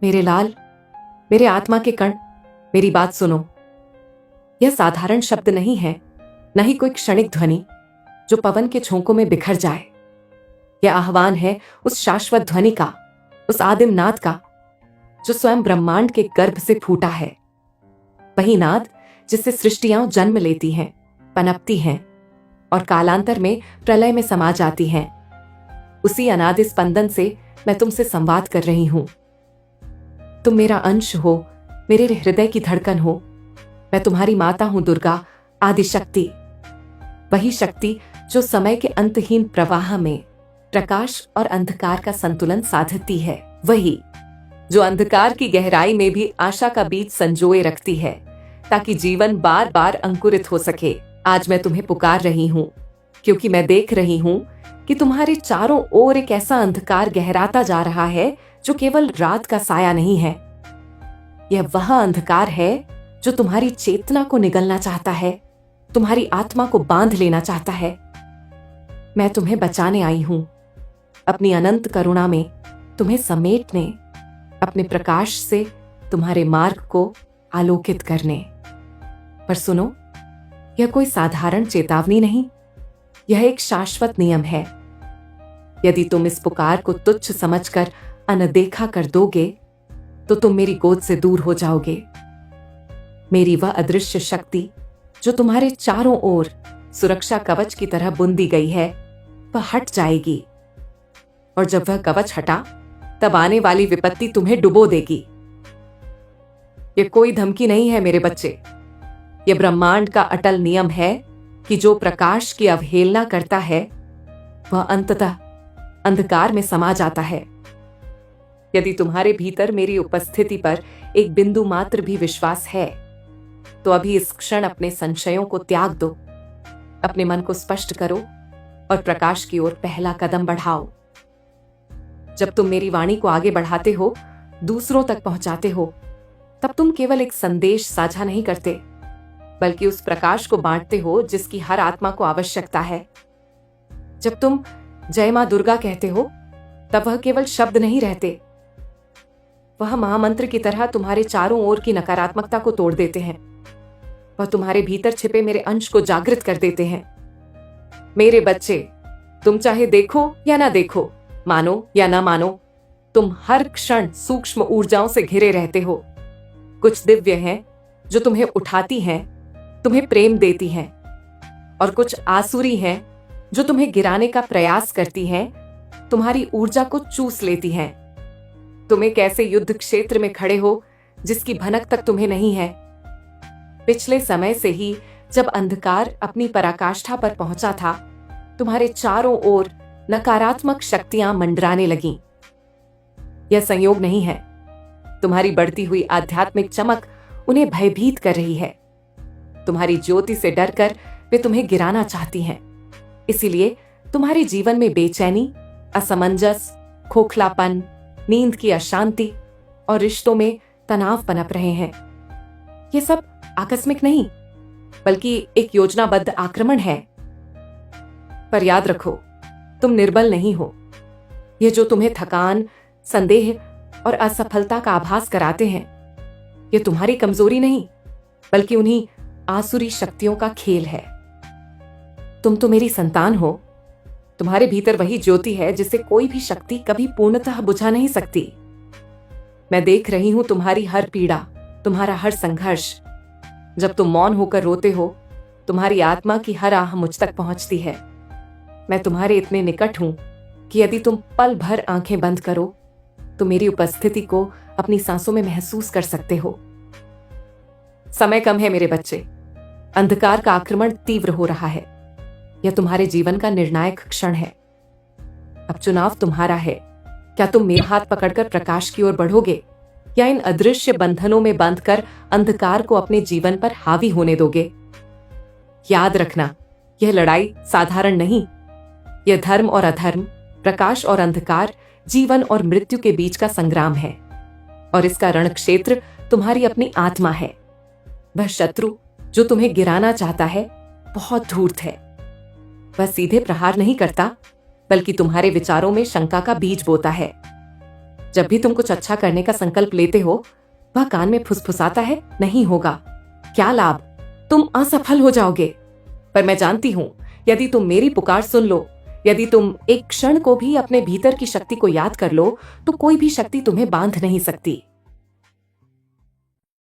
मेरे लाल, मेरे आत्मा के कण, मेरी बात सुनो। यह साधारण शब्द नहीं है, न ही कोई क्षणिक ध्वनि जो पवन के झोंकों में बिखर जाए। यह आह्वान है उस शाश्वत ध्वनि का, उस आदिम नाद का जो स्वयं ब्रह्मांड के गर्भ से फूटा है। वही नाद जिससे सृष्टियां जन्म लेती हैं, पनपती हैं और कालांतर में प्रलय में समा जाती हैं। उसी अनादि स्पंदन से मैं तुमसे संवाद कर रही हूं। तुम मेरा अंश हो, मेरे हृदय की धड़कन हो। मैं तुम्हारी माता हूं, दुर्गा, आदि शक्ति। वही शक्ति जो समय के अंतहीन प्रवाह में प्रकाश और अंधकार का संतुलन साधती है। वही जो अंधकार की गहराई में भी आशा का बीज संजोए रखती है ताकि जीवन बार बार अंकुरित हो सके। आज मैं तुम्हें पुकार रही हूं क्योंकि मैं देख रही हूं कि तुम्हारे चारों ओर एक ऐसा अंधकार गहराता जा रहा है जो केवल रात का साया नहीं है। यह वह अंधकार है जो तुम्हारी चेतना को निगलना चाहता है, तुम्हारी आत्मा को बांध लेना चाहता है। मैं तुम्हें बचाने आई हूं, अपनी अनंत करुणा में तुम्हें समेटने, अपने प्रकाश से तुम्हारे मार्ग को आलोकित करने। पर सुनो, यह कोई साधारण चेतावनी नहीं, यह एक शाश्वत नियम है। यदि तुम इस पुकार को तुच्छ समझकर अनदेखा कर दोगे तो तुम मेरी गोद से दूर हो जाओगे। मेरी वह अदृश्य शक्ति जो तुम्हारे चारों ओर सुरक्षा कवच की तरह बुंदी गई है, वह हट जाएगी और जब वह कवच हटा तब आने वाली विपत्ति तुम्हें डुबो देगी। यह कोई धमकी नहीं है मेरे बच्चे, यह ब्रह्मांड का अटल नियम है कि जो प्रकाश की अवहेलना करता है वह अंततः अंधकार में समा जाता है। यदि तुम्हारे भीतर मेरी उपस्थिति पर एक बिंदु मात्र भी विश्वास है तो अभी इस क्षण अपने संशयों को त्याग दो, अपने मन को स्पष्ट करो और प्रकाश की ओर पहला कदम बढ़ाओ। जब तुम मेरी वाणी को आगे बढ़ाते हो, दूसरों तक पहुंचाते हो, तब तुम केवल एक संदेश साझा नहीं करते बल्कि उस प्रकाश को बांटते हो जिसकी हर आत्मा को आवश्यकता है। जब तुम जय मां दुर्गा कहते हो तब वह केवल शब्द नहीं रहते, वह महामंत्र की तरह तुम्हारे चारों ओर की नकारात्मकता को तोड़ देते हैं। वह तुम्हारे भीतर छिपे मेरे अंश को जागृत कर देते हैं। मेरे बच्चे, तुम चाहे देखो या ना देखो, मानो या ना मानो, तुम हर क्षण सूक्ष्म ऊर्जाओं से घिरे रहते हो। कुछ दिव्य हैं जो तुम्हें उठाती हैं, तुम्हें प्रेम देती हैं, और कुछ आसुरी हैं जो तुम्हें गिराने का प्रयास करती हैं, तुम्हारी ऊर्जा को चूस लेती हैं। तुम एक ऐसे युद्ध क्षेत्र में खड़े हो जिसकी भनक तक तुम्हें नहीं है। पिछले समय से ही जब अंधकार अपनी पराकाष्ठा पर पहुंचा था, तुम्हारे चारों ओर नकारात्मक शक्तियां मंडराने लगीं। यह संयोग नहीं है, तुम्हारी बढ़ती हुई आध्यात्मिक चमक उन्हें भयभीत कर रही है। तुम्हारी ज्योति से डरकर वे तुम्हें गिराना चाहती हैं। इसीलिए तुम्हारे जीवन में बेचैनी, असमंजस, खोखलापन, नींद की अशांति और रिश्तों में तनाव पनप रहे हैं। ये सब आकस्मिक नहीं बल्कि एक योजनाबद्ध आक्रमण है। पर याद रखो, तुम निर्बल नहीं हो। ये जो तुम्हें थकान, संदेह और असफलता का आभास कराते हैं, ये तुम्हारी कमजोरी नहीं बल्कि उन्हीं आसुरी शक्तियों का खेल है। तुम तो मेरी संतान हो। तुम्हारे भीतर वही ज्योति है जिसे कोई भी शक्ति कभी पूर्णतः बुझा नहीं सकती। मैं देख रही हूं तुम्हारी हर पीड़ा, तुम्हारा हर संघर्ष। जब तुम मौन होकर रोते हो, तुम्हारी आत्मा की हर आह मुझ तक पहुंचती है। मैं तुम्हारे इतने निकट हूं कि यदि तुम पल भर आंखें बंद करो तो मेरी उपस्थिति को अपनी सांसों में महसूस कर सकते हो। समय कम है मेरे बच्चे, अंधकार का आक्रमण तीव्र हो रहा है। यह तुम्हारे जीवन का निर्णायक क्षण है। अब चुनाव तुम्हारा है। क्या तुम मेरा हाथ पकड़कर प्रकाश की ओर बढ़ोगे या इन अदृश्य बंधनों में बंधकर अंधकार को अपने जीवन पर हावी होने दोगे? याद रखना, यह लड़ाई साधारण नहीं। यह धर्म और अधर्म, प्रकाश और अंधकार, जीवन और मृत्यु के बीच का संग्राम है। और इसका रणक्षेत्र तुम्हारी अपनी आत्मा है। वह शत्रु जो तुम्हें गिराना चाहता है बहुत धूर्त है। वह सीधे प्रहार नहीं करता बल्कि तुम्हारे विचारों में शंका का बीज बोता है। जब भी तुम कुछ अच्छा करने का संकल्प लेते हो, वह कान में फुसफुसाता है, नहीं होगा, क्या लाभ, तुम असफल हो जाओगे। पर मैं जानती हूं, यदि तुम मेरी पुकार सुन लो, यदि तुम एक क्षण को भी अपने भीतर की शक्ति को याद कर लो, तो कोई भी शक्ति तुम्हें बांध नहीं सकती।